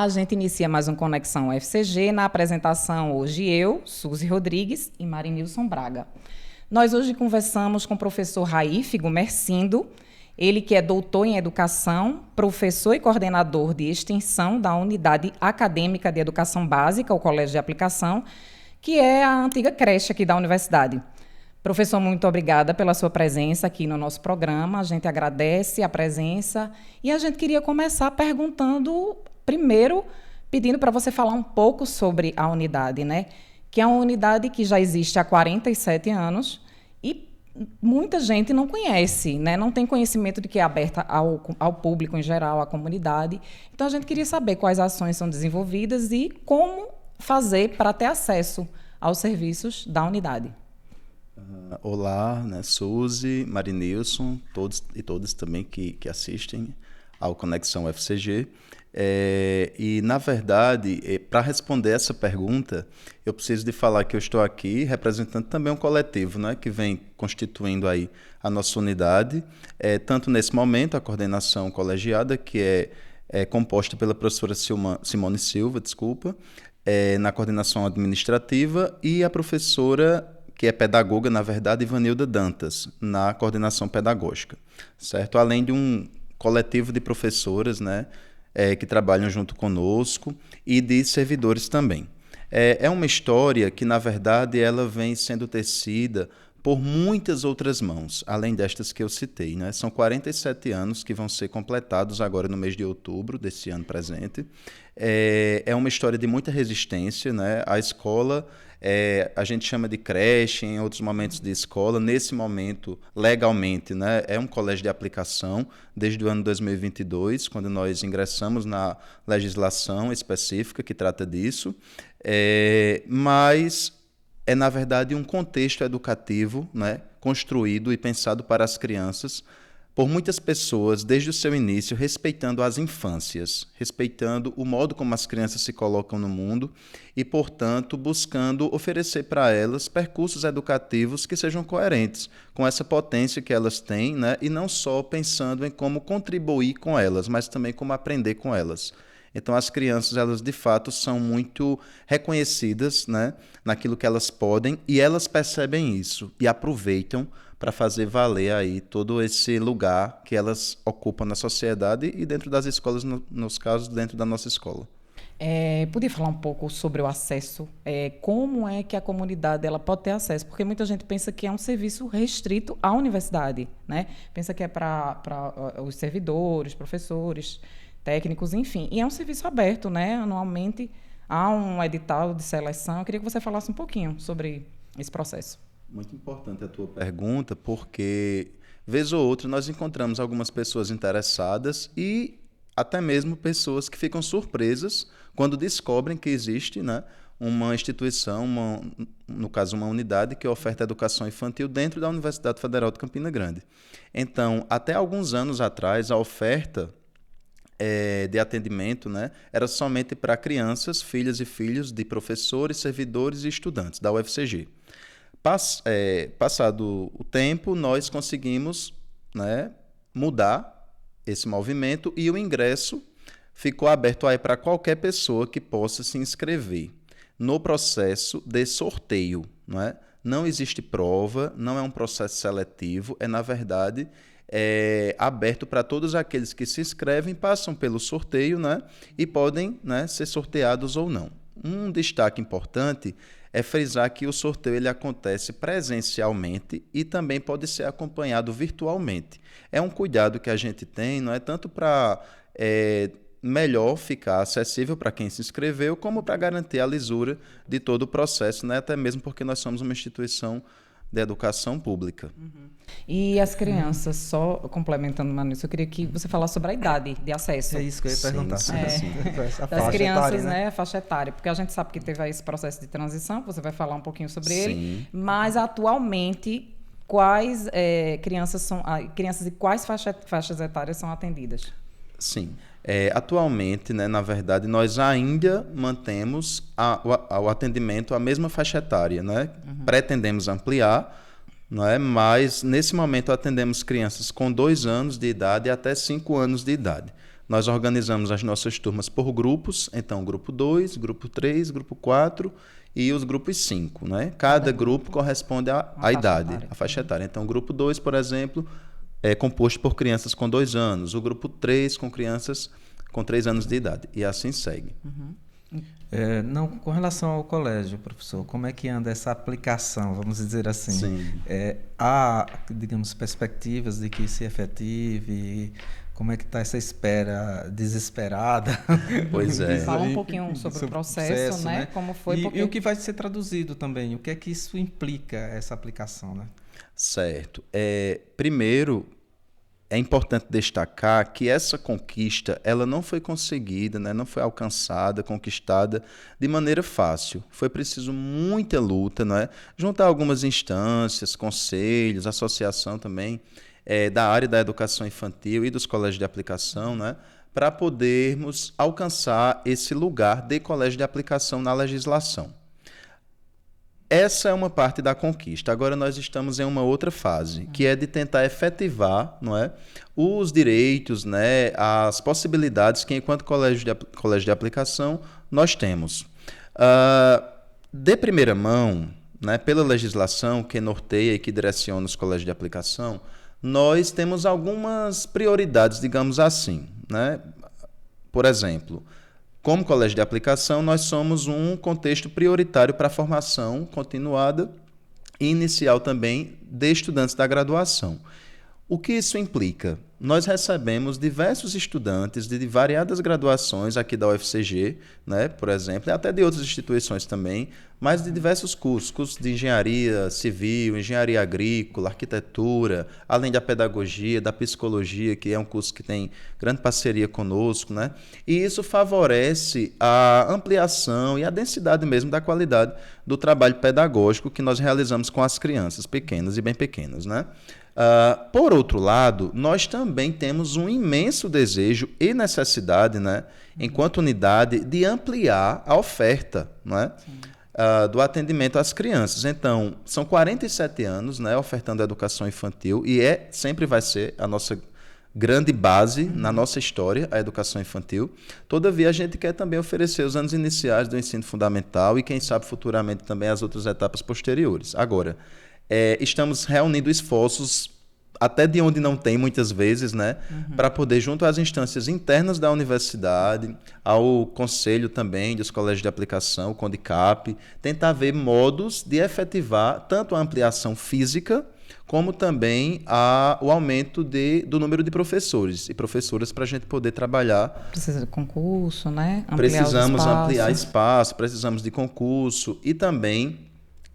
Olá, a gente inicia mais um Conexão UFCG. Na apresentação hoje eu, Suzy Rodrigues e Marinilson Braga. Nós hoje conversamos com o professor Raífigo Mercindo, ele que é doutor em educação, professor e coordenador de extensão da Unidade Acadêmica de Educação Básica, o Colégio de Aplicação, que é a antiga creche aqui da universidade. Professor, muito obrigada pela sua presença aqui no nosso programa. A gente agradece a presença e a gente queria começar perguntando, primeiro, pedindo para você falar um pouco sobre a unidade, né? Que é uma unidade que já existe há 47 anos e muita gente não conhece, né? Não tem conhecimento de que é aberta ao público em geral, à comunidade. Então, a gente queria saber quais ações são desenvolvidas e como fazer para ter acesso aos serviços da unidade. Olá, né, Suzy, Marinilson, todos e todas também que assistem ao Conexão UFCG. E, na verdade, para responder essa pergunta, eu preciso de falar que eu estou aqui representando também um coletivo, né, que vem constituindo aí a nossa unidade, tanto nesse momento, a coordenação colegiada, que é composta pela professora Simone Silva, na coordenação administrativa, e a professora que é pedagoga, na verdade, Ivanilda Dantas, na coordenação pedagógica, certo? Além de um coletivo de professoras, né, que trabalham junto conosco e de servidores também. É uma história que, na verdade, ela vem sendo tecida por muitas outras mãos, além destas que eu citei, né? São 47 anos que vão ser completados agora no mês de outubro desse ano presente. É uma história de muita resistência, né? A escola, a gente chama de creche, em outros momentos de escola. Nesse momento, legalmente, né, é um colégio de aplicação desde o ano 2022, quando nós ingressamos na legislação específica que trata disso. Mas na verdade, um contexto educativo, né, construído e pensado para as crianças por muitas pessoas, desde o seu início, respeitando as infâncias, respeitando o modo como as crianças se colocam no mundo e, portanto, buscando oferecer para elas percursos educativos que sejam coerentes com essa potência que elas têm, né, e não só pensando em como contribuir com elas, mas também como aprender com elas. Então, as crianças, elas de fato são muito reconhecidas, né, naquilo que elas podem, e elas percebem isso e aproveitam para fazer valer aí todo esse lugar que elas ocupam na sociedade e dentro das escolas, nos casos, dentro da nossa escola. Podia falar um pouco sobre o acesso? Como é que a comunidade ela pode ter acesso? Porque muita gente pensa que é um serviço restrito à universidade, né? Pensa que é para os servidores, professores, técnicos, enfim. E é um serviço aberto, né? Anualmente há um edital de seleção. Eu queria que você falasse um pouquinho sobre esse processo. Muito importante a tua pergunta, porque, vez ou outra, nós encontramos algumas pessoas interessadas e até mesmo pessoas que ficam surpresas quando descobrem que existe, né, uma instituição, no caso uma unidade, que oferta educação infantil dentro da Universidade Federal de Campina Grande. Então, até alguns anos atrás, a oferta de atendimento, né, era somente para crianças, filhas e filhos de professores, servidores e estudantes da UFCG. Passado o tempo, nós conseguimos, né, mudar esse movimento e o ingresso ficou aberto aí para qualquer pessoa que possa se inscrever no processo de sorteio. Não existe prova, não é um processo seletivo, na verdade, aberto para todos aqueles que se inscrevem, passam pelo sorteio, né, e podem, né, ser sorteados ou não. Um destaque importante é frisar que o sorteio ele acontece presencialmente e também pode ser acompanhado virtualmente. É um cuidado que a gente tem, não é tanto para melhor ficar acessível para quem se inscreveu, como para garantir a lisura de todo o processo, né? Até mesmo porque nós somos uma instituição de educação pública. Uhum. E as crianças, só complementando, Manu, eu queria que você falasse sobre a idade de acesso. É isso que eu ia perguntar. Sim. Das crianças, etária, né? A faixa etária, porque a gente sabe que teve aí esse processo de transição, você vai falar um pouquinho sobre ele, mas atualmente, quais crianças e quais faixas etárias são atendidas? Sim. Atualmente, né, na verdade, nós ainda mantemos o atendimento à mesma faixa etária, né? Uhum. Pretendemos ampliar, não é? Mas, nesse momento, atendemos crianças com 2 anos de idade até 5 anos de idade. nós organizamos as nossas turmas por grupos, então grupo 2, grupo 3, grupo 4 e os grupos 5, né? Cada grupo corresponde à idade, à faixa etária. Então, o grupo 2, por exemplo, é composto por crianças com 2 anos, o grupo 3 com crianças com 3 anos de idade, e assim segue. Não, com relação ao colégio, professor, como é que anda essa aplicação, vamos dizer assim? Sim. Há, digamos, perspectivas de que se efetive? Como é que está essa espera desesperada? Pois é. Fala um pouquinho sobre o processo, né? Como foi, E o que vai ser traduzido também? O que é que isso implica, essa aplicação, né? Certo. Primeiro, é importante destacar que essa conquista ela não foi conseguida, né? Não foi alcançada, conquistada de maneira fácil. Foi preciso muita luta, não é? Juntar algumas instâncias, conselhos, associação também, da área da educação infantil e dos colégios de aplicação, né? Para podermos alcançar esse lugar de colégio de aplicação na legislação. Essa é uma parte da conquista. Agora nós estamos em uma outra fase, que é de tentar efetivar, não é, os direitos, né, as possibilidades que, enquanto colégio de aplicação, nós temos. De primeira mão, né, pela legislação que norteia e que direciona os colégios de aplicação, nós temos algumas prioridades, digamos assim, né? Por exemplo, como colégio de aplicação, nós somos um contexto prioritário para a formação continuada e inicial também de estudantes da graduação. O que isso implica? Nós recebemos diversos estudantes de variadas graduações aqui da UFCG, né, por exemplo, e até de outras instituições também, mas de diversos cursos de engenharia civil, engenharia agrícola, arquitetura, além da pedagogia, da psicologia, que é um curso que tem grande parceria conosco, né? E isso favorece a ampliação e a densidade mesmo da qualidade do trabalho pedagógico que nós realizamos com as crianças pequenas e bem pequenas, né? Por outro lado, nós também temos um imenso desejo e necessidade, né, enquanto unidade, de ampliar a oferta, né, do atendimento às crianças. Então, são 47 anos, né, ofertando a educação infantil e sempre vai ser a nossa grande base na nossa história, a educação infantil. Todavia, a gente quer também oferecer os anos iniciais do ensino fundamental e, quem sabe, futuramente também as outras etapas posteriores. Agora, estamos reunindo esforços até de onde não tem muitas vezes, né, para poder, junto às instâncias internas da universidade, ao conselho também dos colégios de aplicação, o CONDICAP, tentar ver modos de efetivar tanto a ampliação física como também o aumento do número de professores e professoras para a gente poder trabalhar. Precisa de concurso, né? Precisamos ampliar espaço, precisamos de concurso e também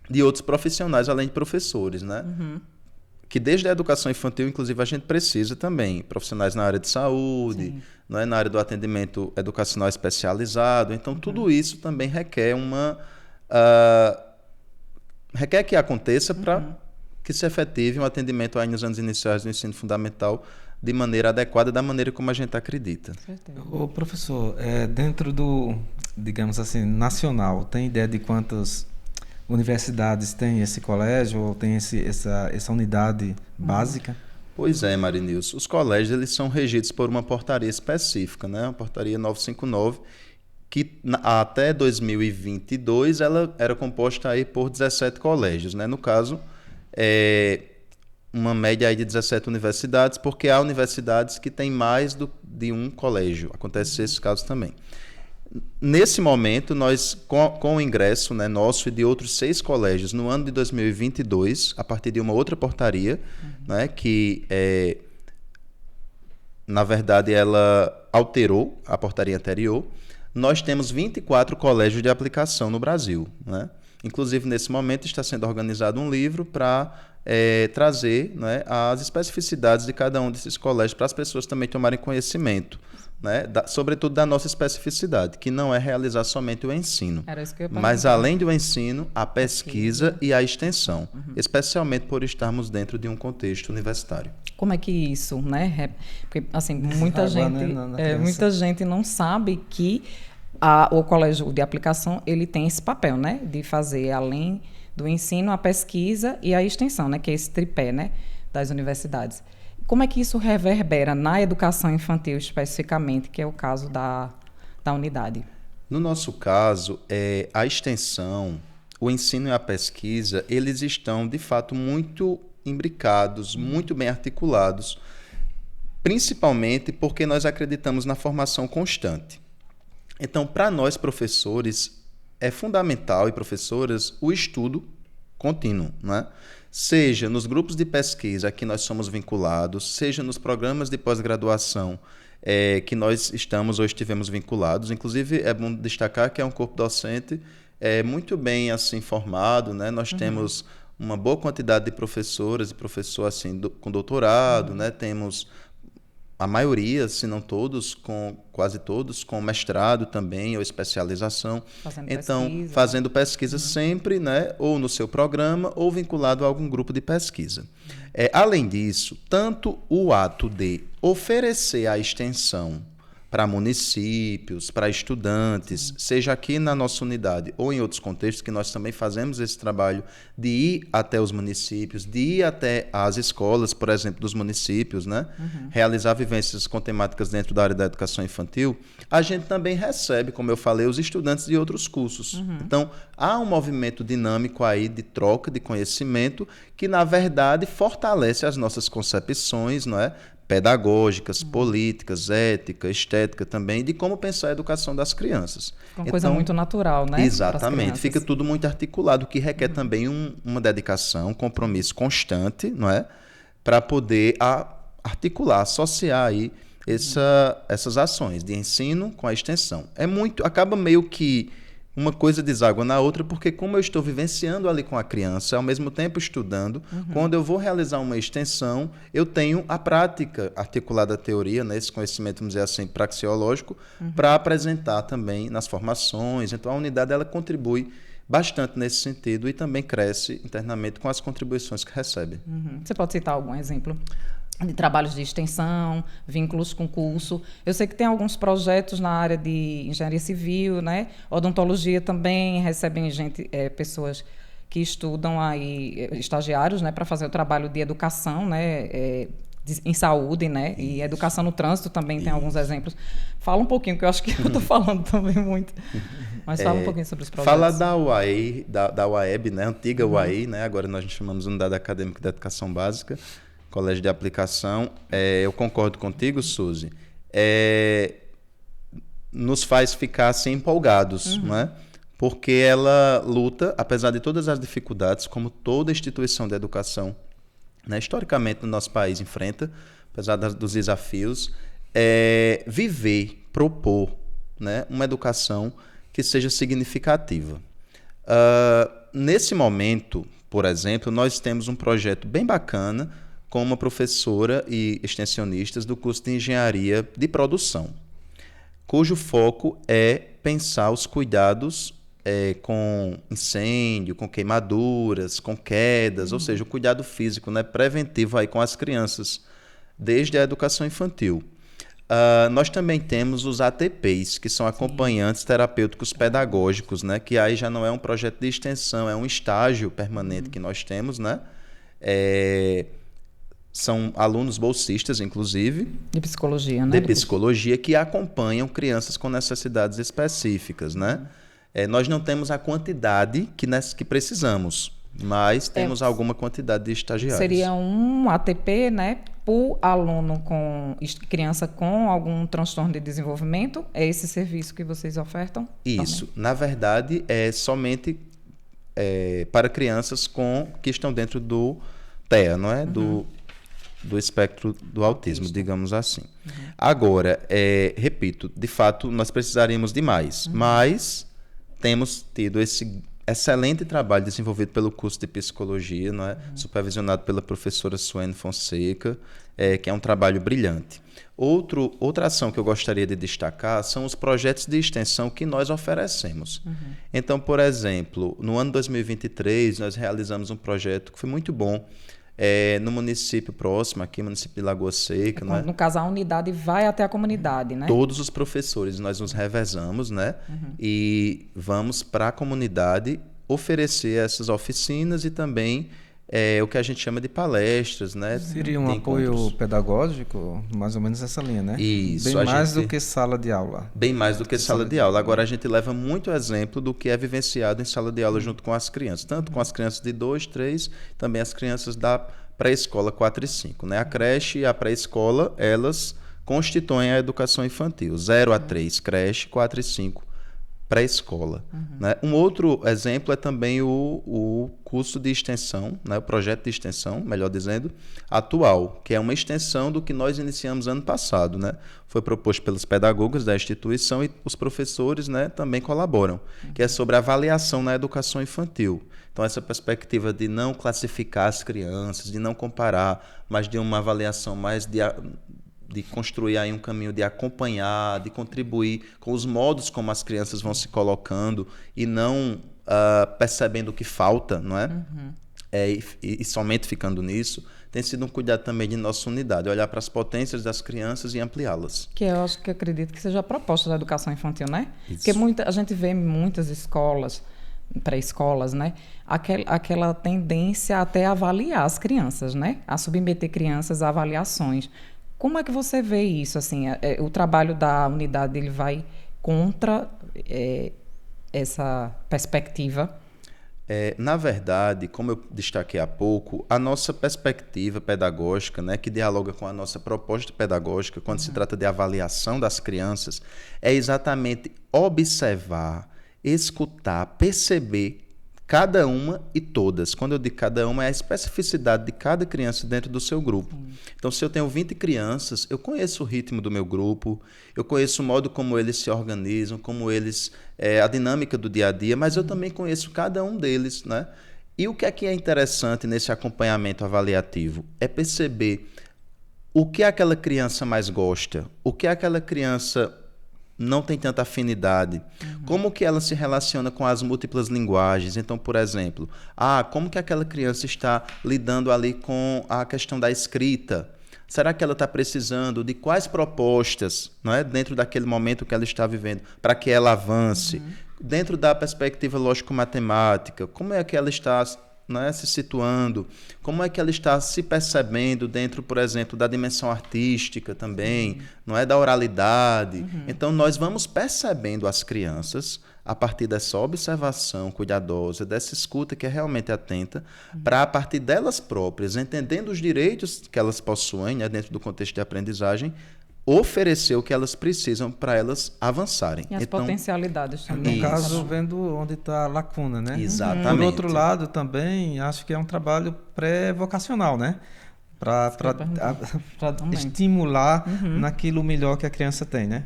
de outros profissionais, além de professores, né? Que desde a educação infantil, inclusive, a gente precisa também. Profissionais na área de saúde, não é? Na área do atendimento educacional especializado. Então, tudo isso também requer requer que aconteça para que se efetive um atendimento aí nos anos iniciais do ensino fundamental de maneira adequada, da maneira como a gente acredita. Ô, professor, dentro do, digamos assim, nacional, tem ideia de quantas universidades tem esse colégio ou tem essa unidade básica? Pois é, Marinilson. Os colégios eles são regidos por uma portaria específica, né? A portaria 959, que até 2022 ela era composta aí por 17 colégios, né? No caso, uma média aí de 17 universidades, porque há universidades que têm mais de um colégio. Acontece esse caso também. Nesse momento, nós, com o ingresso, né, nosso e de outros 6 colégios, no ano de 2022, a partir de uma outra portaria, né, que, na verdade, ela alterou a portaria anterior, nós temos 24 colégios de aplicação no Brasil, né? Inclusive, nesse momento, está sendo organizado um livro para trazer, né, as especificidades de cada um desses colégios para as pessoas também tomarem conhecimento, né, sobretudo da nossa especificidade, que não é realizar somente o ensino, mas além do ensino, a pesquisa e a extensão, especialmente por estarmos dentro de um contexto universitário. Como é que isso, né? Porque assim, muita gente não sabe que o colégio de aplicação ele tem esse papel, né, de fazer além do ensino, a pesquisa e a extensão, né, que é esse tripé, né, das universidades. como é que isso reverbera na educação infantil especificamente, que é o caso da unidade? No nosso caso, a extensão, o ensino e a pesquisa, eles estão, de fato, muito imbricados, muito bem articulados, principalmente porque nós acreditamos na formação constante. Então, para nós, professores, é fundamental, e professoras, o estudo contínuo, né? Seja nos grupos de pesquisa a que nós somos vinculados, seja nos programas de pós-graduação que nós estamos ou estivemos vinculados. Inclusive, é bom destacar que é um corpo docente muito bem assim formado, né? Nós temos uma boa quantidade de professoras e professores assim, com doutorado, né? Temos a maioria, se não todos, quase todos, com mestrado também ou especialização. Fazendo pesquisa sempre, né? Ou no seu programa ou vinculado a algum grupo de pesquisa. Além disso, tanto o ato de oferecer a extensão para municípios, para estudantes, seja aqui na nossa unidade ou em outros contextos, que nós também fazemos esse trabalho de ir até os municípios, de ir até as escolas, por exemplo, dos municípios, né? Realizar vivências com temáticas dentro da área da educação infantil, a gente também recebe, como eu falei, os estudantes de outros cursos. Então, há um movimento dinâmico aí de troca de conhecimento que, na verdade, fortalece as nossas concepções, não é? Pedagógicas, políticas, ética, estética também, de como pensar a educação das crianças. Uma coisa muito natural, né? Exatamente. Fica tudo muito articulado, o que requer também uma dedicação, um compromisso constante, não é? Para poder articular, associar aí essas ações de ensino com a extensão. Acaba meio que uma coisa deságua na outra, porque como eu estou vivenciando ali com a criança, ao mesmo tempo estudando, quando eu vou realizar uma extensão, eu tenho a prática articulada à teoria, né, esse conhecimento, vamos dizer assim, praxeológico, para apresentar também nas formações. Então, a unidade ela contribui bastante nesse sentido e também cresce internamente com as contribuições que recebe. Você pode citar algum exemplo de trabalhos de extensão, vínculos com curso? Eu sei que tem alguns projetos na área de engenharia civil, né? Odontologia também recebem pessoas que estudam aí, estagiários, né, para fazer o trabalho de educação, né, em saúde, né? E educação no trânsito também tem alguns exemplos. Fala um pouquinho, que eu acho que eu estou falando também muito. Mas fala um pouquinho sobre os projetos. Fala da UAE, da UAEB, né? Antiga UAE, né? Agora nós chamamos Unidade Acadêmica de Educação Básica, Colégio de Aplicação. Eu concordo contigo, Suzy. Nos faz ficar assim empolgados, né? Porque ela luta, apesar de todas as dificuldades, como toda instituição de educação, né, historicamente no nosso país enfrenta, apesar dos desafios, propor, né, uma educação que seja significativa. Nesse momento, por exemplo, nós temos um projeto bem bacana com uma professora e extensionistas do curso de Engenharia de Produção, cujo foco é pensar os cuidados com incêndio, com queimaduras, com quedas, ou seja, o cuidado físico, né, preventivo aí com as crianças, desde a educação infantil. Nós também temos os ATPs, que são acompanhantes terapêuticos pedagógicos, né, que aí já não é um projeto de extensão, é um estágio permanente que nós temos, né? São alunos bolsistas, inclusive. De psicologia, né? De psicologia, que acompanham crianças com necessidades específicas, né? Nós não temos a quantidade que precisamos, mas temos alguma quantidade de estagiários. Seria um ATP, né, por aluno criança com algum transtorno de desenvolvimento? É esse serviço que vocês ofertam? Isso. Também? Na verdade, é somente para crianças que estão dentro do TEA, não é? Do espectro do autismo, digamos assim. Agora, repito, de fato, nós precisaríamos de mais, mas temos tido esse excelente trabalho desenvolvido pelo curso de psicologia, não é? Supervisionado pela professora Suene Fonseca, que é um trabalho brilhante. Outra ação que eu gostaria de destacar são os projetos de extensão que nós oferecemos. Então, por exemplo, no ano 2023, nós realizamos um projeto que foi muito bom, no município próximo, aqui, município de Lagoa Seca. No caso, a unidade vai até a comunidade, né? Todos os professores, nós nos revezamos, né? E vamos para a comunidade oferecer essas oficinas e também o que a gente chama de palestras, né? Seria um apoio pedagógico, mais ou menos essa linha, né? Isso. Bem mais do que sala de aula. Bem mais do que sala de aula. Agora, a gente leva muito exemplo do que é vivenciado em sala de aula junto com as crianças, tanto com as crianças de 2, 3, também as crianças da pré-escola 4 e 5. Né? A creche e a pré-escola, elas constituem a educação infantil. 0 a 3, creche, 4 e 5, pré-escola. Né? Um outro exemplo é também o curso de extensão, né? O projeto de extensão, melhor dizendo, atual, que é uma extensão do que nós iniciamos ano passado. Né? Foi proposto pelos pedagogos da instituição e os professores, né, também colaboram, que é sobre avaliação na educação infantil. Então, essa perspectiva de não classificar as crianças, de não comparar, mas de uma avaliação mais de construir aí um caminho de acompanhar, de contribuir com os modos como as crianças vão se colocando e não percebendo o que falta, não é? E somente ficando nisso, tem sido um cuidado também de nossa unidade, olhar para as potências das crianças e ampliá-las. Que eu acho que acredito que seja a proposta da educação infantil, né? Isso. Porque a gente vê muitas escolas, pré-escolas, né? Aquela tendência até a avaliar as crianças, né? A submeter crianças a avaliações. Como é que você vê isso? Assim, o trabalho da unidade ele vai contra essa perspectiva? Na verdade, como eu destaquei há pouco, a nossa perspectiva pedagógica, né, que dialoga com a nossa proposta pedagógica, quando se trata de avaliação das crianças, é exatamente observar, escutar, perceber cada uma e todas. Quando eu digo cada uma, é a especificidade de cada criança dentro do seu grupo. Então, se eu tenho 20 crianças, eu conheço o ritmo do meu grupo, eu conheço o modo como eles se organizam, como eles... a dinâmica do dia a dia, mas eu também conheço cada um deles, né? E o que é interessante nesse acompanhamento avaliativo? É perceber o que aquela criança mais gosta, o que aquela criança não tem tanta afinidade, como que ela se relaciona com as múltiplas linguagens. Então, por exemplo, como que aquela criança está lidando ali com a questão da escrita? Será que ela está precisando de quais propostas, não é, dentro daquele momento que ela está vivendo, para que ela avance? Dentro da perspectiva lógico-matemática, como é que ela está, não é, se situando? Como é que ela está se percebendo dentro, por exemplo, da dimensão artística também, não é, da oralidade? Então, nós vamos percebendo as crianças a partir dessa observação cuidadosa, dessa escuta que é realmente atenta, para, a partir delas próprias, entendendo os direitos que elas possuem, né, dentro do contexto de aprendizagem, oferecer o que elas precisam para elas avançarem. E as potencialidades também. No caso, vendo onde está a lacuna, né? Exatamente. Por outro lado, também, acho que é um trabalho pré-vocacional, né? Para estimular naquilo melhor que a criança tem, né?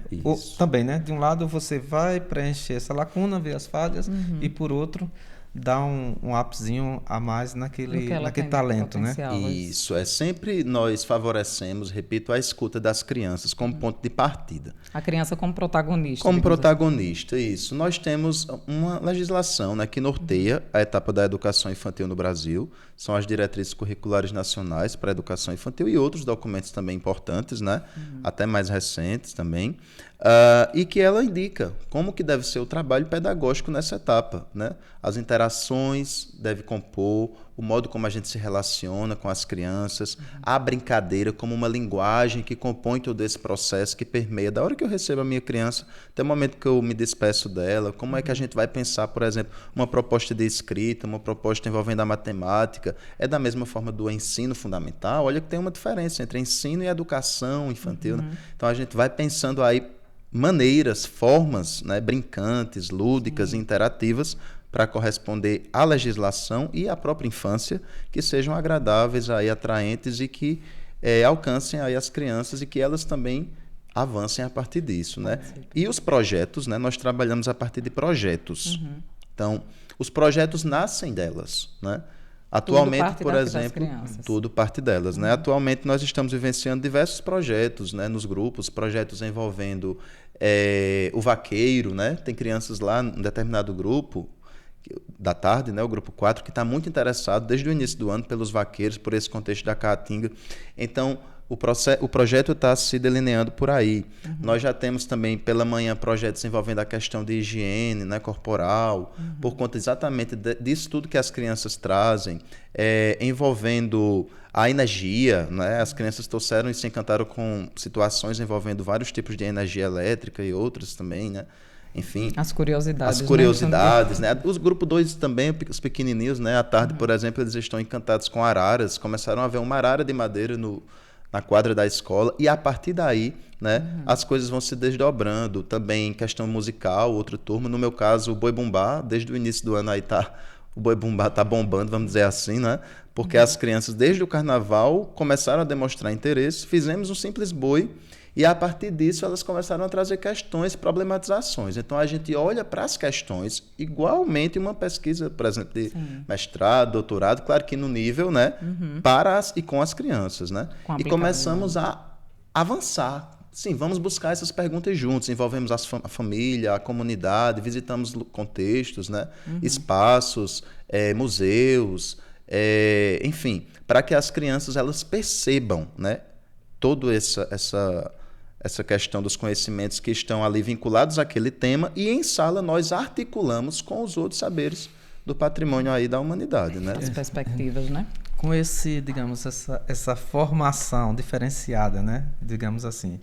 Também, né? De um lado, você vai preencher essa lacuna, ver as falhas, e por outro, dá um upzinho a mais naquele talento, né? Isso, sempre nós favorecemos, repito, a escuta das crianças como ponto de partida. A criança como protagonista. Como protagonista, isso. Nós temos uma legislação, né, que norteia a etapa da educação infantil no Brasil, são as diretrizes curriculares nacionais para a educação infantil e outros documentos também importantes, né, até mais recentes também, e que ela indica como que deve ser o trabalho pedagógico nessa etapa, né? As interações deve compor, o modo como a gente se relaciona com as crianças, a brincadeira como uma linguagem que compõe todo esse processo, que permeia da hora que eu recebo a minha criança até o momento que eu me despeço dela. Como é que a gente vai pensar, por exemplo, uma proposta de escrita, uma proposta envolvendo a matemática? É da mesma forma do ensino fundamental? Olha que tem uma diferença entre ensino e educação infantil, né? Então a gente vai pensando aí maneiras, formas, né, brincantes, lúdicas, interativas, para corresponder à legislação e à própria infância, que sejam agradáveis, aí, atraentes e que alcancem aí as crianças e que elas também avancem a partir disso, né? E os projetos, né, nós trabalhamos a partir de projetos. Então, os projetos nascem delas, né? Atualmente, por exemplo, tudo parte delas, né? Atualmente nós estamos vivenciando diversos projetos, né, nos grupos, projetos envolvendo o vaqueiro, né? Tem crianças lá em determinado grupo da tarde, né, o grupo 4, que está muito interessado desde o início do ano pelos vaqueiros, por esse contexto da Caatinga. Então, o projeto está se delineando por aí. Nós já temos também, pela manhã, projetos envolvendo a questão de higiene, né, corporal, por conta exatamente disso tudo que as crianças trazem, envolvendo a energia, né? As crianças trouxeram e se encantaram com situações envolvendo vários tipos de energia elétrica e outras também, né? Enfim, as curiosidades. As curiosidades, né? Os grupo 2 também, os pequenininhos, né? À tarde, por exemplo, eles estão encantados com araras. Começaram a ver uma arara de madeira na quadra da escola. E a partir daí, né? As coisas vão se desdobrando. Também questão musical, outra turma. No meu caso, o Boi Bumbá, desde o início do ano aí o Boi Bumbá tá bombando, vamos dizer assim, né? Porque as crianças, desde o carnaval, começaram a demonstrar interesse. Fizemos um simples boi. E, a partir disso, elas começaram a trazer questões e problematizações. Então, a gente olha para as questões, igualmente uma pesquisa, por exemplo, de mestrado, doutorado, claro que no nível, né, e com as crianças, né? E começamos a avançar. Sim, vamos buscar essas perguntas juntos. Envolvemos a família, a comunidade, visitamos contextos, né, espaços, museus, enfim, para que as crianças elas percebam, né, toda essa questão dos conhecimentos que estão ali vinculados àquele tema, e em sala nós articulamos com os outros saberes do patrimônio aí da humanidade, né? As perspectivas, né? Com digamos, essa formação diferenciada, né? Digamos assim,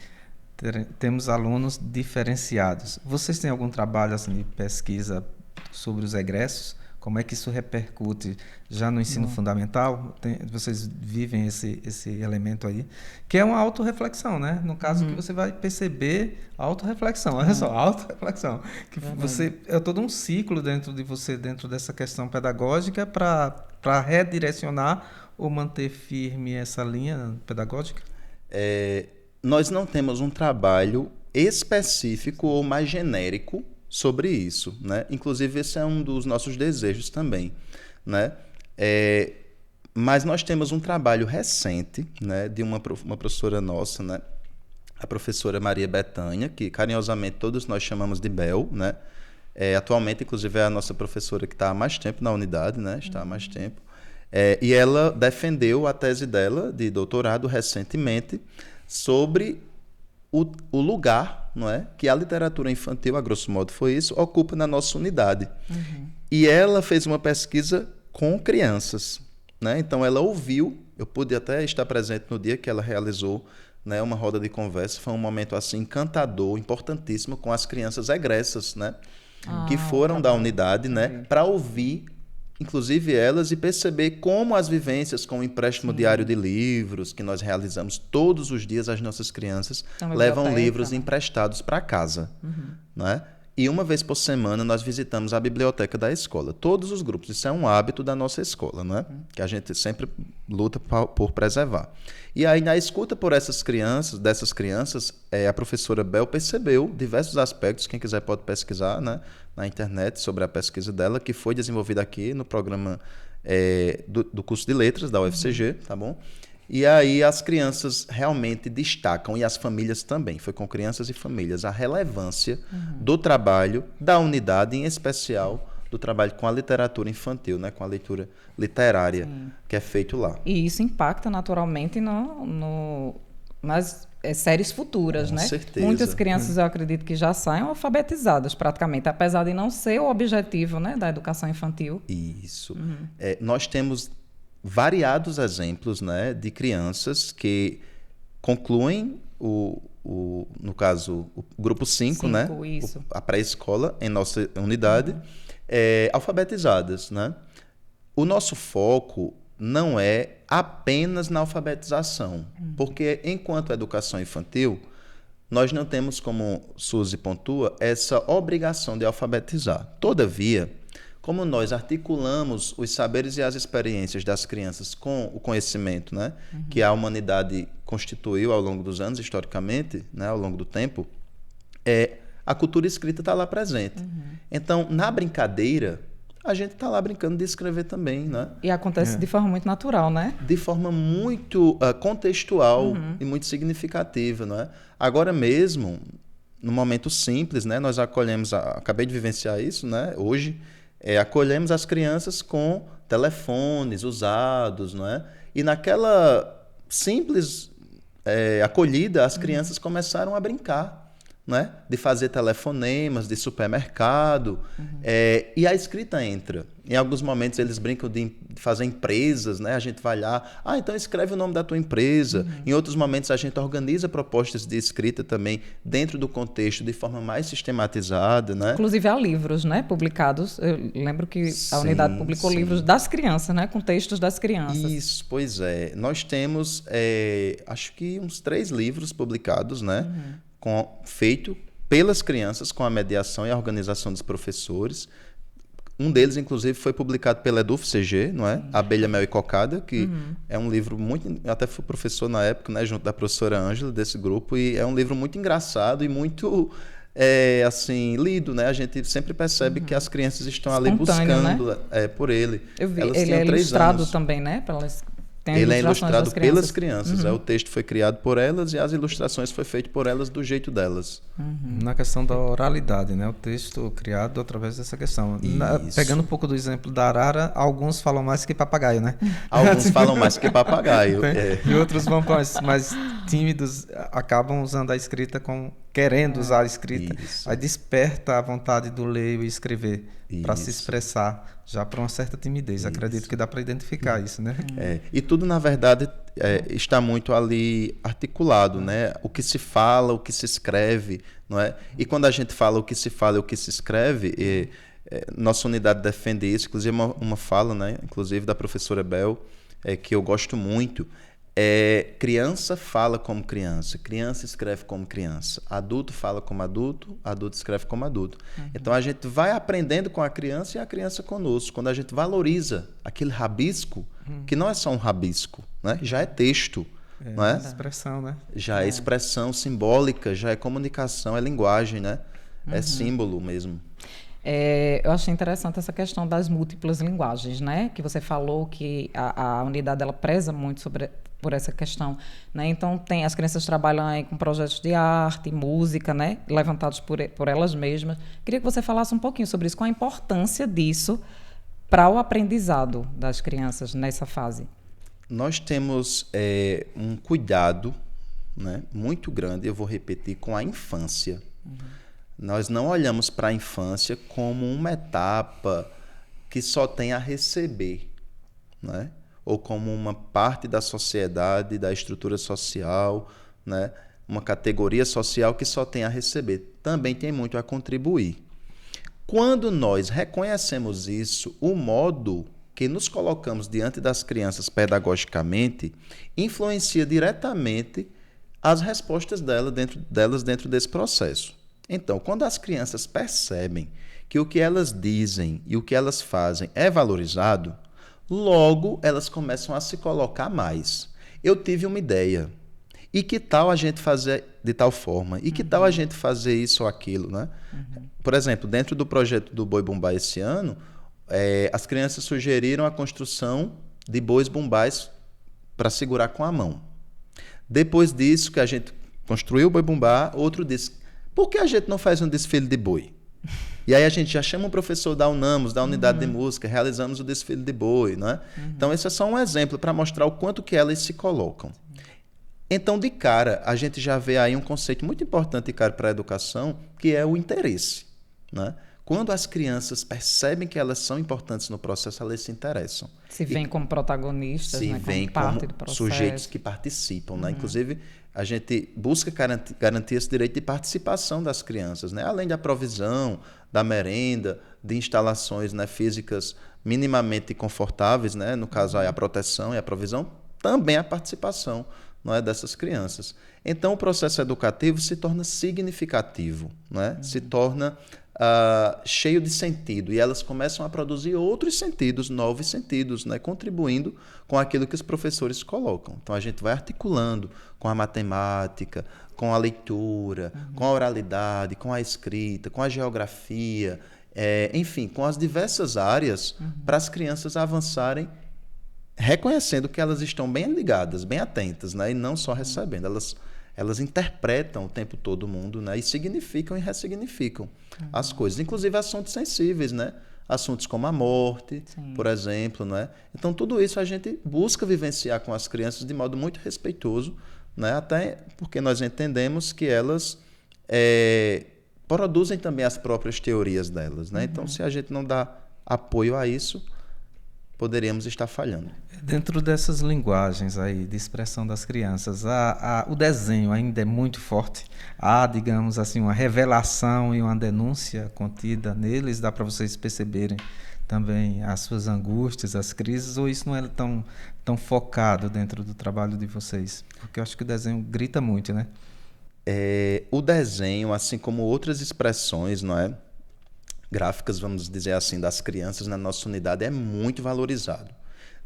temos alunos diferenciados. Vocês têm algum trabalho assim, de pesquisa sobre os egressos? Como é que isso repercute já no ensino fundamental? Vocês vivem esse elemento aí, que é uma autorreflexão, né? No caso que você vai perceber a autorreflexão. Olha só, autorreflexão. Que é todo um ciclo dentro de você, dentro dessa questão pedagógica, para redirecionar ou manter firme essa linha pedagógica? Nós não temos um trabalho específico ou mais genérico sobre isso, né? Inclusive, esse é um dos nossos desejos também, né? Mas nós temos um trabalho recente, né, de uma professora nossa, né, a professora Maria Bethânia, que carinhosamente todos nós chamamos de Bel, né? Atualmente, inclusive, é a nossa professora que está há mais tempo na unidade, né? Está há mais tempo. E ela defendeu a tese dela de doutorado recentemente sobre o lugar, não é, que a literatura infantil, a grosso modo foi isso, ocupa na nossa unidade. E ela fez uma pesquisa com crianças, né? Então ela ouviu, eu pude até estar presente no dia que ela realizou, né, uma roda de conversa, foi um momento assim encantador, importantíssimo, com as crianças egressas, né, que foram da unidade, né, para ouvir inclusive elas, e perceber como as vivências com o empréstimo diário de livros, que nós realizamos todos os dias, as nossas crianças levam livros emprestados para casa. Né? E uma vez por semana nós visitamos a biblioteca da escola. Todos os grupos. Isso é um hábito da nossa escola, né? Que a gente sempre luta por preservar. E aí, na escuta dessas crianças, a professora Bel percebeu diversos aspectos. Quem quiser pode pesquisar, né, na internet sobre a pesquisa dela, que foi desenvolvida aqui no programa do curso de letras da UFCG, tá bom? E aí as crianças realmente destacam, e as famílias também, foi com crianças e famílias, a relevância do trabalho da unidade, em especial do trabalho com a literatura infantil, né, com a leitura literária que é feito lá. E isso impacta naturalmente nas séries futuras, com né? certeza. Muitas crianças, eu acredito que já saem alfabetizadas praticamente, apesar de não ser o objetivo, né, da educação infantil. Isso. Nós temos variados exemplos, né, de crianças que concluem no caso, o grupo 5, né, a pré-escola em nossa unidade, alfabetizadas, né? O nosso foco não é apenas na alfabetização, porque enquanto educação infantil, nós não temos, como Suzy pontua, essa obrigação de alfabetizar. Todavia, como nós articulamos os saberes e as experiências das crianças com o conhecimento, né, que a humanidade constituiu ao longo dos anos, historicamente, né, ao longo do tempo, a cultura escrita está lá presente. Então, na brincadeira, a gente está lá brincando de escrever também, né? E acontece de forma muito natural, né? De forma muito contextual e muito significativa, né? Agora mesmo, no momento simples, né, nós acolhemos, acabei de vivenciar isso, né, hoje, acolhemos as crianças com telefones usados, não é? E naquela simples acolhida, as crianças começaram a brincar, né? De fazer telefonemas, de supermercado, e a escrita entra. Em alguns momentos eles brincam de fazer empresas, né? A gente vai lá, então escreve o nome da tua empresa. Em outros momentos a gente organiza propostas de escrita também dentro do contexto de forma mais sistematizada, né? Inclusive há livros, né, publicados. Eu lembro que a unidade publicou livros das crianças, né, com textos das crianças. Isso, pois é. Nós temos, acho que uns 3 livros publicados, né? Feito pelas crianças com a mediação e a organização dos professores. Um deles, inclusive, foi publicado pela EduFCG, não é? Abelha, Mel e Cocada, que é um livro muito... Eu até fui professor na época, né? Junto da professora Ângela, desse grupo, e é um livro muito engraçado e muito, assim, lido, né? A gente sempre percebe que as crianças estão ali buscando, né? Por ele. Eu vi, elas ele é 3 ilustrado anos. também, né? Ele é ilustrado pelas crianças. O texto foi criado por elas e as ilustrações foi feito por elas do jeito delas. Na questão da oralidade, né? O texto criado através dessa questão. Pegando um pouco do exemplo da arara, alguns falam mais que papagaio, né? Alguns falam mais que papagaio. E outros vão mais tímidos, acabam usando a escrita querendo usar a escrita. Isso. Aí desperta a vontade do ler e escrever para se expressar, já para uma certa timidez. Acredito que dá para identificar isso, né? E tudo, na verdade, está muito ali articulado, né? O que se fala, o que se escreve, não é? E quando a gente fala o que se fala e o que se escreve, nossa unidade defende isso. Inclusive, uma fala, né? Inclusive, da professora Bel, que eu gosto muito. Criança fala como criança, criança escreve como criança, adulto fala como adulto, adulto escreve como adulto. Então a gente vai aprendendo com a criança e a criança conosco. Quando a gente valoriza aquele rabisco, que não é só um rabisco, né? Já é texto, não é? Expressão, né? Já é expressão simbólica, já é comunicação, é linguagem, né? É símbolo mesmo. Eu achei interessante essa questão das múltiplas linguagens, né? Que você falou que a unidade ela preza muito por essa questão, né? Então as crianças trabalham aí com projetos de arte, música, né? Levantados por elas mesmas. Queria que você falasse um pouquinho sobre isso, qual a importância disso para o aprendizado das crianças nessa fase. Nós temos um cuidado, né, muito grande, eu vou repetir, com a infância. Nós não olhamos para a infância como uma etapa que só tem a receber, né? Ou como uma parte da sociedade, da estrutura social, né? Uma categoria social que só tem a receber. Também tem muito a contribuir. Quando nós reconhecemos isso, o modo que nos colocamos diante das crianças pedagogicamente influencia diretamente as respostas delas dentro desse processo. Então, quando as crianças percebem que o que elas dizem e o que elas fazem é valorizado, logo elas começam a se colocar mais. Eu tive uma ideia. E que tal a gente fazer de tal forma? E que tal a gente fazer isso ou aquilo, né? Por exemplo, dentro do projeto do Boi Bumbá esse ano, as crianças sugeriram a construção de bois bumbás para segurar com a mão. Depois disso, que a gente construiu o Boi Bumbá, outro disse: por que a gente não faz um desfile de boi? E aí a gente já chama um professor da UNAMUS, da unidade de música, realizamos o desfile de boi, né? Então, esse é só um exemplo para mostrar o quanto que elas se colocam. Então, de cara, a gente já vê aí um conceito muito importante, cara, para a educação, que é o interesse, né? Quando as crianças percebem que elas são importantes no processo, elas se interessam. Se veem como protagonistas, se né? veem como parte como do processo. Sujeitos que participam, né? Inclusive, a gente busca garantir esse direito de participação das crianças, né? Além da provisão, da merenda, de instalações, né, físicas minimamente confortáveis, né? No caso, a proteção e a provisão, também a participação, não é, dessas crianças. Então, o processo educativo se torna significativo, né? Se torna cheio de sentido, e elas começam a produzir outros sentidos, novos sentidos, né? Contribuindo com aquilo que os professores colocam. Então, a gente vai articulando com a matemática, com a leitura, com a oralidade, com a escrita, com a geografia, enfim, com as diversas áreas para as crianças avançarem reconhecendo que elas estão bem ligadas, bem atentas, né? E não só recebendo. Elas interpretam o tempo todo o mundo, né? E significam e ressignificam as coisas. Inclusive assuntos sensíveis, né? Assuntos como a morte, por exemplo, né? Então, tudo isso a gente busca vivenciar com as crianças de modo muito respeitoso, né? Até porque nós entendemos que elas produzem também as próprias teorias delas, né? Então, se a gente não dá apoio a isso, poderíamos estar falhando. Dentro dessas linguagens aí de expressão das crianças, o desenho ainda é muito forte. Há, digamos assim, uma revelação e uma denúncia contida neles. Dá para vocês perceberem também as suas angústias, as crises, ou isso não é tão focado dentro do trabalho de vocês? Porque eu acho que o desenho grita muito, né? O desenho, assim como outras expressões, não é? Gráficas, vamos dizer assim, das crianças na nossa unidade é muito valorizado.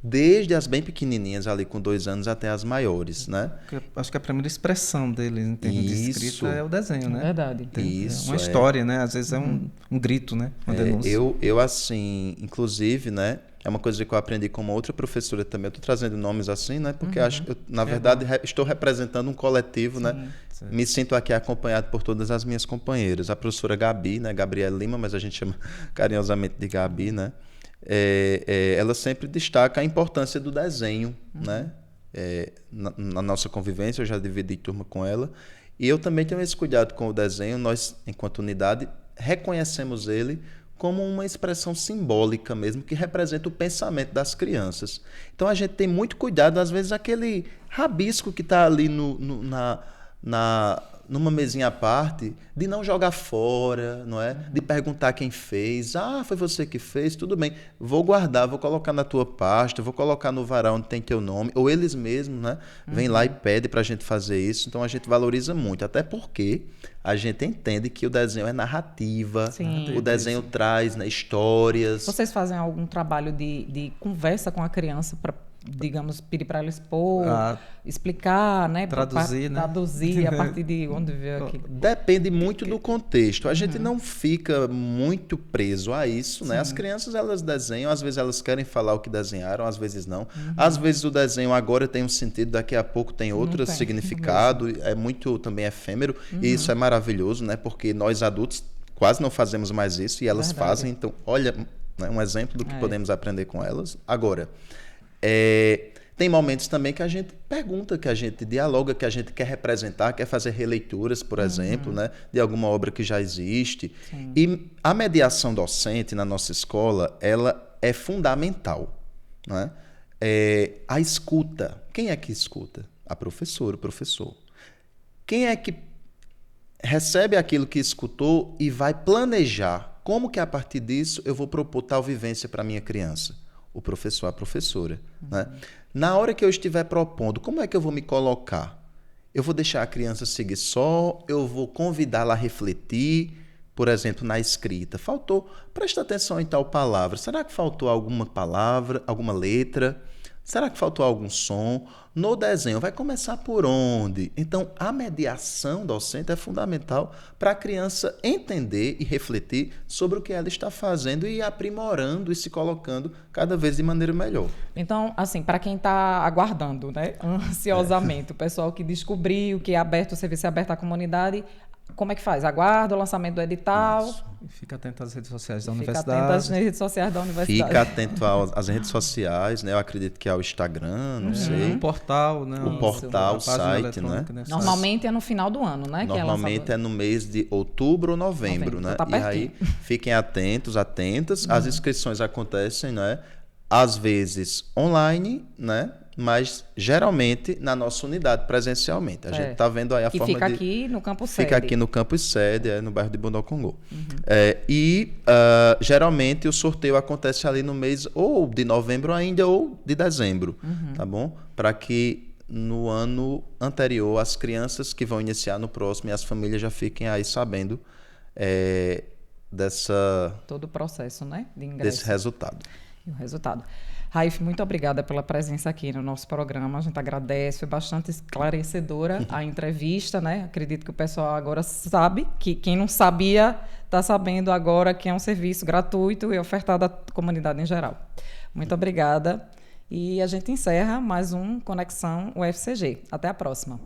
Desde as bem pequenininhas, ali com 2 anos, até as maiores, né? Acho que a primeira expressão deles em termos de escrita é o desenho, né? É verdade. Isso, uma história, né? Às vezes é um grito, né? Uma denúncia. Eu, assim, inclusive, né? É uma coisa que eu aprendi com uma outra professora também. Eu estou trazendo nomes assim, né? Porque acho que, na verdade, estou representando um coletivo, sim, né? Sim. Me sinto aqui acompanhado por todas as minhas companheiras. A professora Gabi, né? Gabriela Lima, mas a gente chama carinhosamente de Gabi, né? Ela sempre destaca a importância do desenho, né? Na nossa convivência, eu já dividi turma com ela. E eu também tenho esse cuidado com o desenho. Nós, enquanto unidade, reconhecemos ele como uma expressão simbólica mesmo, que representa o pensamento das crianças. Então a gente tem muito cuidado, às vezes aquele rabisco que está ali numa mesinha à parte, de não jogar fora, não é? De perguntar quem fez. Ah, foi você que fez? Tudo bem. Vou guardar, vou colocar na tua pasta, vou colocar no varal onde tem teu nome. Ou eles mesmos, né? Vêm lá e pedem para a gente fazer isso. Então a gente valoriza muito. Até porque a gente entende que o desenho é narrativa. Sim. O desenho traz, né, histórias. Vocês fazem algum trabalho de conversa com a criança para, digamos, pedir para ela expor, explicar, né? Traduzir, né? Traduzir a partir de onde veio aqui. Depende muito do contexto. A gente não fica muito preso a isso, né? As crianças, elas desenham, às vezes elas querem falar o que desenharam, às vezes não. Às vezes o desenho agora tem um sentido, daqui a pouco tem outro significado, é muito também efêmero, e isso é maravilhoso, né? Porque nós adultos quase não fazemos mais isso, e elas fazem. Então, olha, né, um exemplo do que podemos aprender com elas. Agora, tem momentos também que a gente pergunta, que a gente dialoga, que a gente quer representar, quer fazer releituras, por exemplo, né, de alguma obra que já existe. Sim. E a mediação docente na nossa escola, ela é fundamental, né? A escuta. Quem é que escuta? A professora, o professor. Quem é que recebe aquilo que escutou e vai planejar como que a partir disso eu vou propor tal vivência para a minha criança? O professor, a professora. Né? Na hora que eu estiver propondo, como é que eu vou me colocar? Eu vou deixar a criança seguir só? Eu vou convidá-la a refletir? Por exemplo, na escrita. Presta atenção em tal palavra. Será que faltou alguma palavra, alguma letra? Será que faltou algum som? No desenho, vai começar por onde? Então, a mediação docente é fundamental para a criança entender e refletir sobre o que ela está fazendo e ir aprimorando e se colocando cada vez de maneira melhor. Então, assim, para quem está aguardando, né, ansiosamente, o pessoal que descobriu que o serviço é aberto à comunidade, como é que faz? Aguarda o lançamento do edital. Isso. Fica atento às redes sociais da universidade. Fica atento às redes sociais da universidade. Fica atento às redes sociais, né? Eu acredito que é o Instagram, não sei. O portal, né? O portal, o site, né? Normalmente é no final do ano, né? Normalmente é no mês de outubro ou novembro, né? Tá e aí, fiquem atentas. As inscrições acontecem, né? Às vezes online, né? Mas geralmente na nossa unidade, presencialmente. A gente está vendo aí a forma de... fica aqui no campus sede. Fica aqui no campus sede, no bairro de Bondocongô. Geralmente o sorteio acontece ali no mês ou de novembro ainda ou de dezembro, tá bom? Para que no ano anterior as crianças que vão iniciar no próximo e as famílias já fiquem aí sabendo todo o processo, né, de ingresso. Desse resultado. E o resultado. Raif, muito obrigada pela presença aqui no nosso programa. A gente agradece, foi bastante esclarecedora a entrevista, né? Acredito que o pessoal agora sabe, que quem não sabia está sabendo agora que é um serviço gratuito e ofertado à comunidade em geral. Muito obrigada. E a gente encerra mais um Conexão UFCG. Até a próxima.